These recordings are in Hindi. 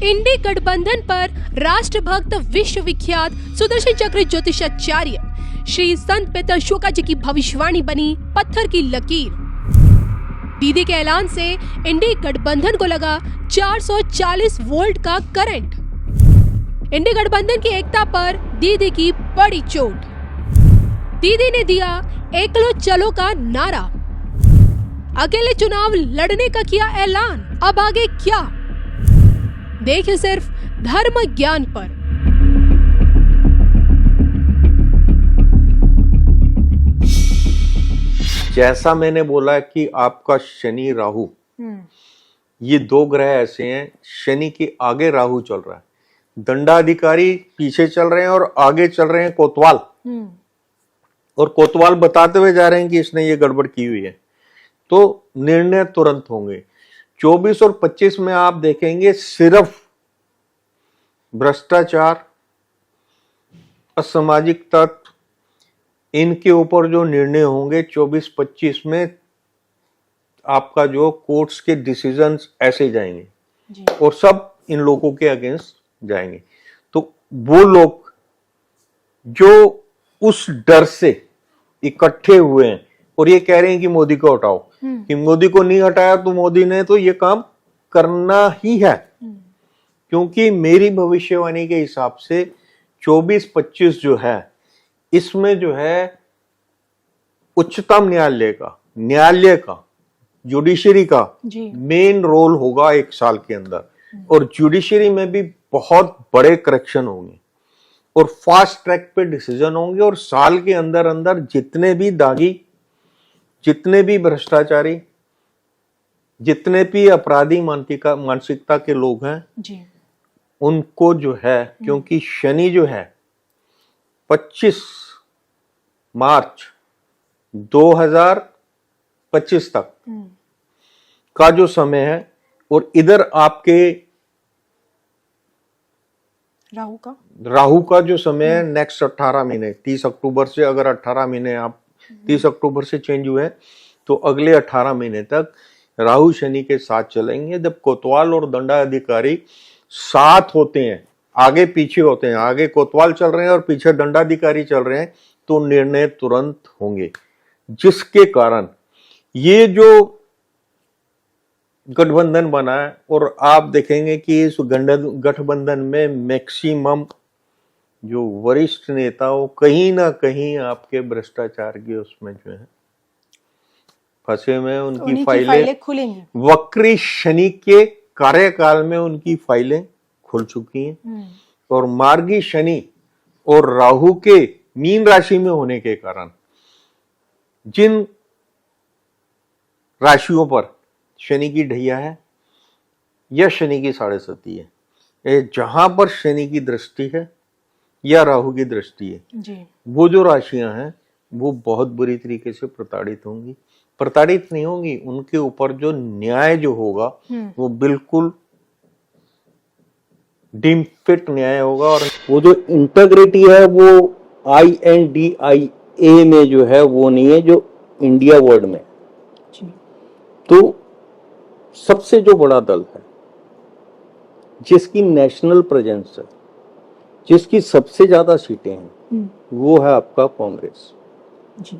इंडी गठबंधन पर राष्ट्रभक्त विश्वविख्यात सुदर्शन चक्र ज्योतिषाचार्य श्री संत पितर शुक्ला जी की भविष्यवाणी बनी पत्थर की लकीर। दीदी के ऐलान से इंडी गठबंधन को लगा 440 वोल्ट का करंट। इंडी गठबंधन की एकता पर दीदी की बड़ी चोट। दीदी ने दिया एकलो चलो का नारा। अकेले चुनाव लड़ने का किया ऐलान। अब आगे क्या, देखिए सिर्फ धर्म ज्ञान पर। जैसा मैंने बोला कि आपका शनि राहु, ये दो ग्रह ऐसे हैं, शनि के आगे राहु चल रहा है, दंडाधिकारी पीछे चल रहे हैं और आगे चल रहे हैं कोतवाल। और कोतवाल बताते हुए जा रहे हैं कि इसने ये गड़बड़ की हुई है, तो निर्णय तुरंत होंगे। 24 और 25 में आप देखेंगे सिर्फ भ्रष्टाचार, असामाजिक तत्व, इनके ऊपर जो निर्णय होंगे 24-25 में, आपका जो कोर्ट्स के डिसीजंस ऐसे जाएंगे जी। और सब इन लोगों के अगेंस्ट जाएंगे। तो वो लोग जो उस डर से इकट्ठे हुए हैं और ये कह रहे हैं कि मोदी को हटाओ, कि मोदी को नहीं हटाया तो मोदी ने तो ये काम करना ही है। क्योंकि मेरी भविष्यवाणी के हिसाब से 24-25 जो है, इसमें जो है उच्चतम न्यायालय का जुडिशरी का मेन रोल होगा 1 साल के अंदर। और जुडिशरी में भी बहुत बड़े करेक्शन होंगे और फास्ट ट्रैक पे डिसीजन होंगे। और साल के अंदर अंदर जितने भी दागी, जितने भी भ्रष्टाचारी, जितने भी अपराधी मानसिकता के लोग हैं जी, उनको जो है, क्योंकि शनि जो है 25 मार्च 2025 तक का जो समय है, और इधर आपके राहु का जो समय है नेक्स्ट 18 महीने, 30 अक्टूबर से, अगर 18 महीने आप 30 अक्टूबर से चेंज हुए तो अगले 18 महीने तक राहु शनि के साथ चलेंगे। जब कोतवाल और दंडाधिकारी साथ होते हैं, आगे पीछे होते हैं, आगे कोतवाल चल रहे हैं और पीछे दंडाधिकारी चल रहे हैं, तो निर्णय तुरंत होंगे। जिसके कारण ये जो गठबंधन बना है, और आप देखेंगे कि इस गठबंधन में मैक्सिमम जो वरिष्ठ नेता हो, कहीं ना कहीं आपके भ्रष्टाचार के उसमें जो है फंसे हुए हैं। उनकी फाइलें खुलेंगी। वक्री शनि के कार्यकाल में उनकी फाइलें खुल चुकी हैं। और मार्गी शनि और राहु के मीन राशि में होने के कारण जिन राशियों पर शनि की ढैया है या शनि की 7.5 है, जहां पर शनि की दृष्टि है या राहु की दृष्टि है जी, वो जो राशियां हैं वो बहुत बुरी तरीके से प्रताड़ित होंगी। प्रताड़ित नहीं होंगी, उनके ऊपर जो न्याय जो होगा वो बिल्कुल डीम फिट न्याय होगा। और वो जो इंटीग्रिटी है वो INDIA में जो है वो नहीं है, जो इंडिया वर्ड में। तो सबसे जो बड़ा दल है, जिसकी नेशनल प्रेजेंस है, जिसकी सबसे ज्यादा सीटें हैं, वो है आपका कांग्रेस जी।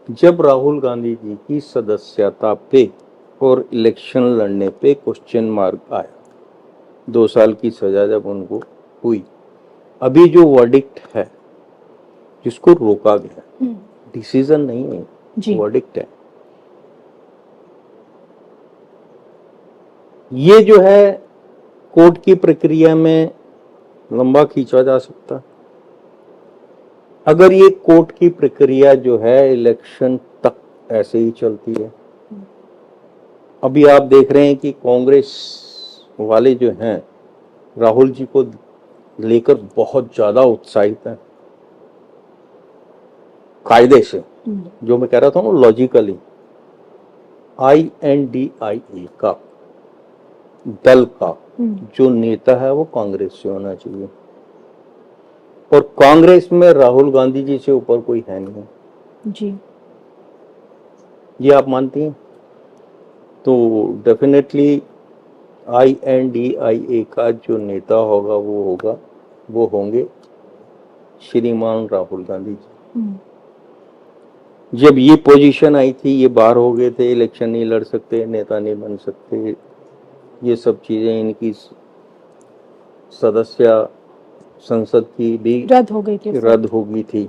जब राहुल गांधी जी की सदस्यता पे और इलेक्शन लड़ने पे क्वेश्चन मार्क आया, 2 साल की सजा जब उनको हुई, अभी जो वर्डिक्ट है जिसको रोका गया, डिसीजन नहीं है, वर्डिक्ट है, ये जो है कोर्ट की प्रक्रिया में लंबा खींचा जा सकता। अगर ये कोर्ट की प्रक्रिया जो है इलेक्शन तक ऐसे ही चलती है, अभी आप देख रहे हैं कि कांग्रेस वाले जो हैं राहुल जी को लेकर बहुत ज्यादा उत्साहित हैं, कायदे से, जो मैं कह रहा था ना लॉजिकली। INDIA का दल का जो नेता है वो कांग्रेस से होना चाहिए, और कांग्रेस में राहुल गांधी जी से ऊपर कोई है नहीं जी। ये आप मानती हैं? तो डेफिनेटली INDIA का जो नेता होगा वो होंगे श्रीमान राहुल गांधी जी। जब ये पोजीशन आई थी, ये बाहर हो गए थे, इलेक्शन नहीं लड़ सकते, नेता नहीं बन सकते, ये सब चीजें, इनकी सदस्य संसद की भी रद्द हो गई थी।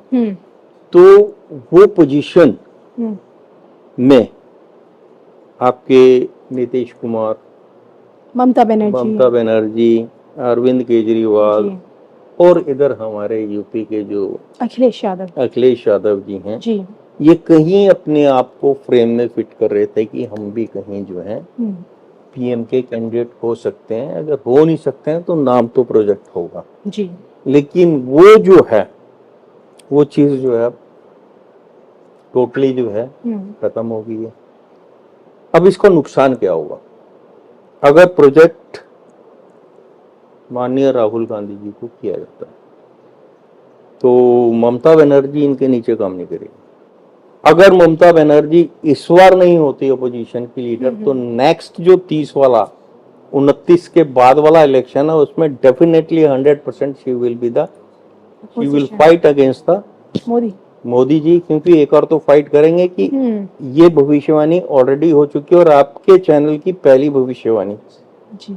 तो वो पोजीशन में आपके नीतीश कुमार, ममता बनर्जी, अरविंद केजरीवाल और इधर हमारे यूपी के जो अखिलेश यादव जी हैं जी, ये कहीं अपने आप को फ्रेम में फिट कर रहे थे कि हम भी कहीं जो है पीएम के कैंडिडेट हो सकते हैं। अगर हो नहीं सकते हैं तो नाम तो प्रोजेक्ट होगा जी, लेकिन वो जो है वो चीज जो है टोटली जो है खत्म हो गई है। अब इसका नुकसान क्या होगा? अगर प्रोजेक्ट माननीय राहुल गांधी जी को किया जाता है तो ममता बनर्जी इनके नीचे काम नहीं करेगी। अगर ममता बनर्जी इस बार नहीं होती अपोजिशन की लीडर तो नेक्स्ट जो 30 वाला 29 के बाद वाला इलेक्शन है उसमें definitely 100% she will fight against the Modi ji, क्योंकि एक और तो फाइट करेंगे कि ये भविष्यवाणी ऑलरेडी हो चुकी है और आपके चैनल की पहली भविष्यवाणी जी।